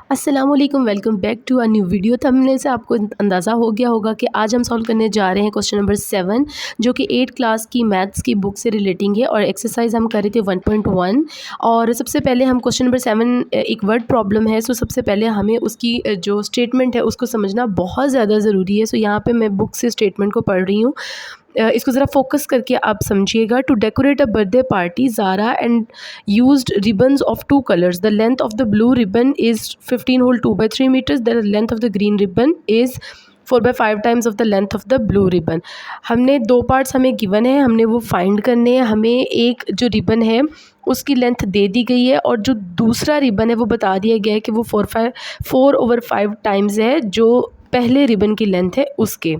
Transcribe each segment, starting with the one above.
अस्सलाम वालेकुम, welcome back to a new video. Thumbnail से आपको अंदाज़ा हो गया होगा कि आज हम सॉल्व करने जा रहे हैं क्वेश्चन नंबर 7 जो कि 8 क्लास की मैथ्स की बुक से रिलेटिंग है और एक्सरसाइज हम कर रहे थे 1.1। और सबसे पहले हम क्वेश्चन नंबर 7 एक वर्ड प्रॉब्लम है, सो सबसे पहले हमें उसकी जो स्टेटमेंट है उसको समझना बहुत ज़्यादा ज़रूरी है। सो यहाँ पे मैं बुक से स्टेटमेंट को पढ़ रही हूँ। इसको ज़रा फोकस करके आप समझिएगा। To decorate a birthday party Zara and used ribbons of two colors. The length of the blue ribbon is 15 whole 2 by 3 meters. The length of the green ribbon is 4 by 5 times of the length of the blue ribbon. हमने दो parts हमें given है, हमने वो find करने हैं। हमें एक जो रिबन है उसकी लेंथ दे दी गई है और जो दूसरा रिबन है वो बता दिया गया है कि वो 4/5 टाइम्स है जो पहले रिबन की लेंथ है उसके।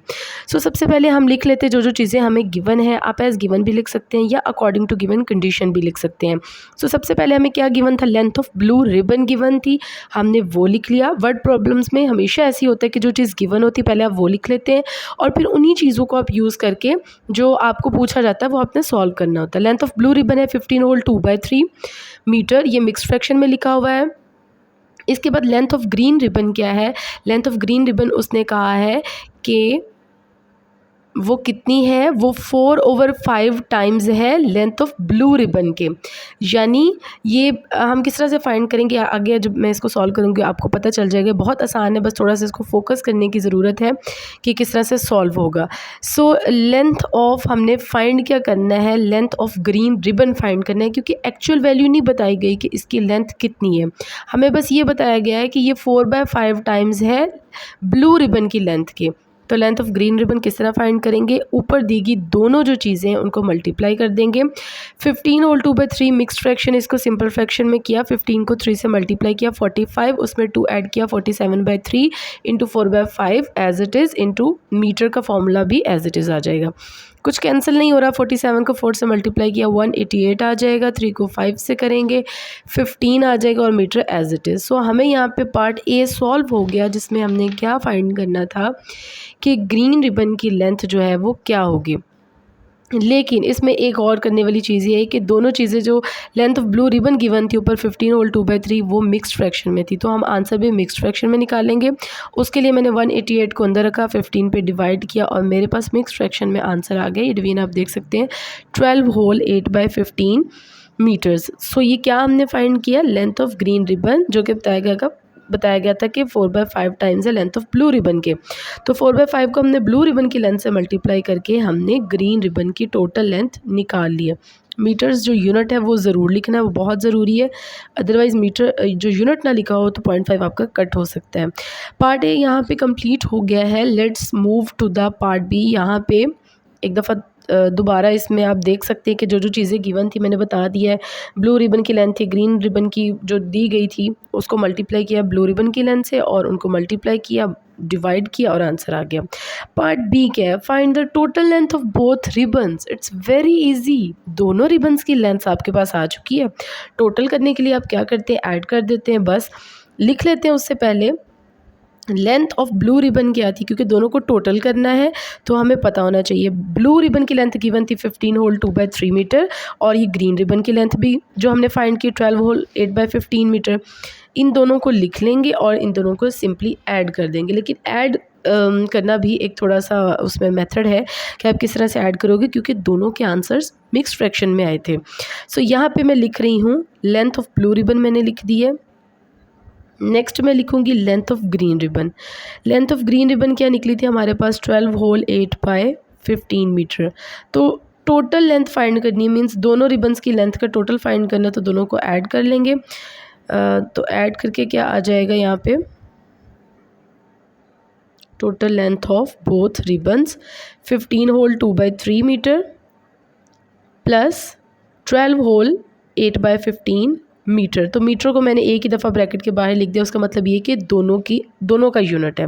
सो सबसे पहले हम लिख लेते हैं जो जो चीज़ें हमें गिवन है। आप एज गिवन भी लिख सकते हैं या अकॉर्डिंग टू गिवन कंडीशन भी लिख सकते हैं। सो सबसे पहले हमें क्या गिवन था, length of blue ribbon given थी, हमने वो लिख लिया। वर्ड प्रॉब्लम्स में हमेशा ऐसी होता है कि जो चीज़ गिवन होती है पहले आप वो लिख लेते हैं और फिर उन्हीं चीज़ों को आप यूज़ करके जो आपको पूछा जाता है वो आपने सॉल्व करना होता है। लेंथ ऑफ ब्लू रिबन है 15 होल 2 by 3 मीटर, ये मिक्स फ्रैक्शन में लिखा हुआ है। इसके बाद लेंथ ऑफ ग्रीन रिबन क्या है, लेंथ ऑफ ग्रीन रिबन उसने कहा है कि वो कितनी है, वो 4/5 टाइम्स है लेंथ ऑफ ब्लू रिबन के। यानी ये हम किस तरह से फाइंड करेंगे आगे जब मैं इसको सॉल्व करूँगी आपको पता चल जाएगा। बहुत आसान है, बस थोड़ा सा इसको फोकस करने की ज़रूरत है कि किस तरह से सॉल्व होगा। सो लेंथ ऑफ हमने फाइंड क्या करना है, length of green ribbon find करना है, क्योंकि एक्चुअल वैल्यू नहीं बताई गई कि इसकी लेंथ कितनी है। हमें बस ये बताया गया है कि ये 4/5 टाइम्स है ब्लू रिबन की लेंथ के। तो लेंथ ऑफ ग्रीन रिबन किस तरह फाइंड करेंगे, ऊपर दी गई दोनों जो चीज़ें हैं उनको मल्टीप्लाई कर देंगे। 15 होल 2 by 3 मिक्स्ड फ्रैक्शन, इसको सिंपल फ्रैक्शन में किया, 15 को 3 से मल्टीप्लाई किया, 45 उसमें 2 ऐड किया, 47/3 into 4/5 as it is into metre का फॉर्मूला भी एज इट इज़ आ जाएगा। कुछ कैंसिल नहीं हो रहा। 47 को 4 से मल्टीप्लाई किया 188 आ जाएगा, 3 को 5 से करेंगे 15 आ जाएगा और मीटर एज इट इज़। सो हमें यहाँ पे पार्ट ए सॉल्व हो गया जिसमें हमने क्या फाइंड करना था कि ग्रीन रिबन की लेंथ जो है वो क्या होगी। लेकिन इसमें एक और करने वाली चीज़ ये है कि दोनों चीज़ें जो length of blue ribbon given थी ऊपर 15 होल 2 by 3 वो मिक्स्ड फ्रैक्शन में थी, तो हम आंसर भी मिक्स्ड फ्रैक्शन में निकालेंगे। उसके लिए मैंने 188 को अंदर रखा, 15 पे डिवाइड किया और मेरे पास मिक्स्ड फ्रैक्शन में आंसर आ गया। ये डिवीजन आप देख सकते हैं 12 होल 8 by 15 मीटर्स। सो ये क्या हमने फाइंड किया, लेंथ ऑफ ग्रीन रिबन, जो कि बताया गया था कि 4/5 टाइम्स है लेंथ ऑफ ब्लू रिबन के। तो 4/5 को हमने ब्लू रिबन की लेंथ से मल्टीप्लाई करके हमने ग्रीन रिबन की टोटल लेंथ निकाल ली है। मीटर्स जो यूनिट है वो ज़रूर लिखना है, वो बहुत ज़रूरी है, अदरवाइज़ मीटर जो यूनिट ना लिखा हो तो 0.5 आपका कट हो सकता है। पार्ट ए यहाँ पे कंप्लीट हो गया है। Let's move to the part B. यहाँ पे एक दफ़ा दोबारा इसमें आप देख सकते हैं कि जो जो चीज़ें गिवन थी मैंने बता दिया है। ब्लू रिबन की लेंथ थी, ग्रीन रिबन की जो दी गई थी उसको मल्टीप्लाई किया ब्लू रिबन की लेंथ से और उनको मल्टीप्लाई किया, डिवाइड किया और आंसर आ गया। पार्ट बी क्या है, find the total length of both ribbons. It's very easy, दोनों रिबन्स की लेंथ आपके पास आ चुकी है। टोटल करने के लिए आप क्या करते हैं, ऐड कर देते हैं। बस लिख लेते हैं उससे पहले लेंथ ऑफ ब्लू रिबन क्या थी, क्योंकि दोनों को टोटल करना है तो हमें पता होना चाहिए। ब्लू रिबन की लेंथ गिवन थी 15 होल 2 by 3 मीटर और ये ग्रीन रिबन की लेंथ भी जो हमने फाइंड की 12 होल 8 by 15 मीटर। इन दोनों को लिख लेंगे और इन दोनों को सिंपली ऐड कर देंगे। लेकिन ऐड करना भी एक थोड़ा सा उसमें मेथड है कि आप किस तरह से ऐड करोगे, क्योंकि दोनों के आंसर्स मिक्स्ड फ्रैक्शन में आए थे। सो यहाँ पे मैं लिख रही हूँ लेंथ ऑफ ब्लू रिबन मैंने लिख दी है। नेक्स्ट मैं लिखूंगी length of green ribbon. Length of green ribbon क्या निकली थी हमारे पास 12 होल 8 by 15 मीटर। तो टोटल लेंथ फाइंड करनी है, मींस दोनों रिबन्स की लेंथ का टोटल फाइंड करना, तो दोनों को ऐड कर लेंगे। तो ऐड करके क्या आ जाएगा यहाँ पे, total length of both ribbons 15 whole 2 by 3 metre plus 12 whole 8 by 15 metre. तो मीटर को मैंने एक ही दफ़ा ब्रैकेट के बाहर लिख दिया, उसका मतलब ये कि दोनों का यूनिट है।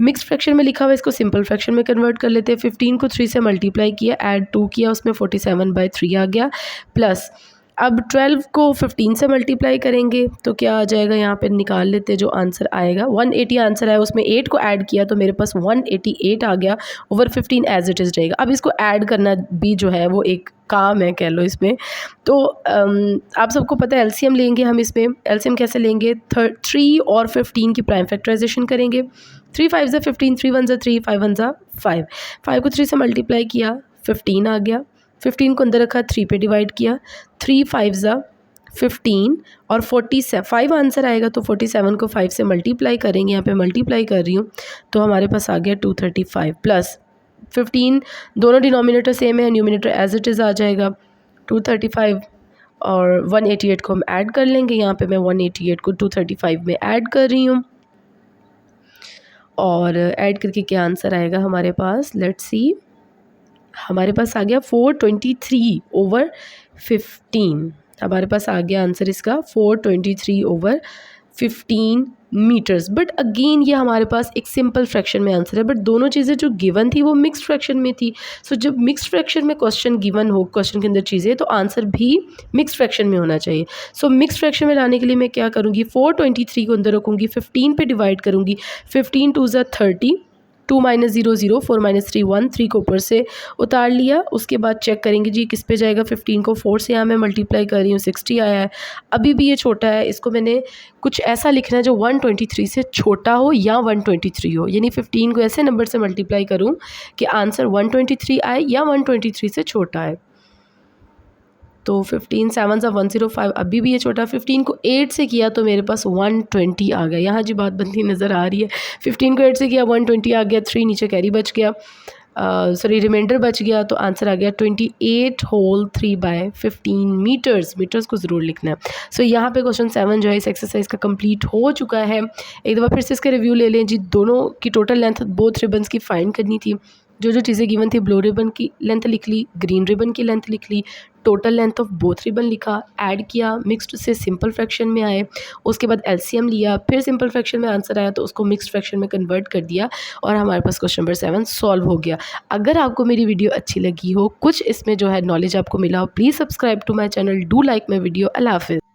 मिक्स्ड फ्रैक्शन में लिखा हुआ है, इसको सिंपल फ्रैक्शन में कन्वर्ट कर लेते हैं। 15 को 3 से मल्टीप्लाई किया, ऐड 2 किया, उसमें 47/3 आ गया, प्लस अब 12 को 15 से मल्टीप्लाई करेंगे तो क्या आ जाएगा, यहाँ पे निकाल लेते जो आंसर आएगा। 180 आंसर आया, उसमें 8 को ऐड किया तो मेरे पास 188 आ गया, ओवर 15 एज इट इज़ रहेगा। अब इसको ऐड करना भी जो है वो एक काम है कह लो इसमें। तो आप सबको पता है एलसीएम लेंगे हम, इसमें एलसीएम कैसे लेंगे, 3 और 15 की प्राइम फैक्टराइजेशन करेंगे। 3 5 ज़ा 15, 3 1 ज़ा 3, 5 1 ज़ा 5। 5 को 3 से मल्टीप्लाई किया 15 आ गया, 15 को अंदर रखा 3 पे डिवाइड किया, 3 5 ज़ा 15 और 45 आंसर आएगा। तो 47 को 5 से मल्टीप्लाई करेंगे, यहाँ पे मल्टीप्लाई कर रही हूँ तो हमारे पास आ गया 235 प्लस 15, दोनों डिनोमिनेटर सेम है, न्यूमिनेटर एज इट इज़ आ जाएगा 235 और 188 को हम ऐड कर लेंगे। यहाँ पे मैं 188 को 235 में ऐड कर रही हूँ और ऐड करके क्या आंसर आएगा हमारे पास, लेट्स सी, हमारे पास आ गया 423 ओवर 15। हमारे पास आ गया आंसर इसका 423 ओवर 15 मीटर्स। बट अगेन ये हमारे पास एक सिंपल फ्रैक्शन में आंसर है, बट दोनों चीज़ें जो गिवन थी वो मिक्स्ड फ्रैक्शन में थी। सो जब मिक्स्ड फ्रैक्शन में क्वेश्चन गिवन हो, क्वेश्चन के अंदर चीज़ें, तो आंसर भी मिक्स्ड फ्रैक्शन में होना चाहिए। सो मिक्स्ड फ्रैक्शन में लाने के लिए मैं क्या करूँगी, 423 को अंदर रखूँगी, 15 पे डिवाइड करूँगी, 15 2 ज़ा 30, 2 - 0 0, 4 - 3 1, 3 को ऊपर से उतार लिया। उसके बाद चेक करेंगे जी किस पे जाएगा, 15 को 4 से यहाँ मैं मल्टीप्लाई कर रही हूँ, 60 आया है। अभी भी ये छोटा है, इसको मैंने कुछ ऐसा लिखना है जो 123 से छोटा हो या 123 हो, यानी 15 को ऐसे नंबर से मल्टीप्लाई करूँ कि आंसर 123 आए या 123 से छोटा है। तो 15 7 ज़ा 105, अभी भी ये छोटा। 15 को 8 से किया तो मेरे पास 120 आ गया। यहाँ जी बात बनती नज़र आ रही है। 15 को 8 से किया 120 आ गया, 3 नीचे कैरी बच गया, सॉरी रिमाइंडर बच गया, तो आंसर आ गया 28 होल 3/15 मीटर्स। मीटर्स को ज़रूर लिखना है। सो यहाँ पे क्वेश्चन 7 जो है इस एक्सरसाइज का कंप्लीट हो चुका है। एक दफ़ा फिर से इसका रिव्यू ले लें जी। दोनों की टोटल लेंथ बोथ रिबन्स की फाइंड करनी थी। जो जो चीज़ें गिवन थी, ब्लू रिबन की लेंथ लिख ली, ग्रीन रिबन की लेंथ लिख ली, total length of both ribbon लिखा, ऐड किया, मिक्स्ड से सिंपल फ्रैक्शन में आए, उसके बाद एलसीएम लिया, फिर सिंपल फ्रैक्शन में आंसर आया तो उसको मिक्स्ड फ्रैक्शन में कन्वर्ट कर दिया और हमारे पास क्वेश्चन नंबर 7 सॉल्व हो गया। अगर आपको मेरी वीडियो अच्छी लगी हो, कुछ इसमें जो है नॉलेज आपको मिला हो, please subscribe to my channel, do like my video. अल्लाह हाफिज़।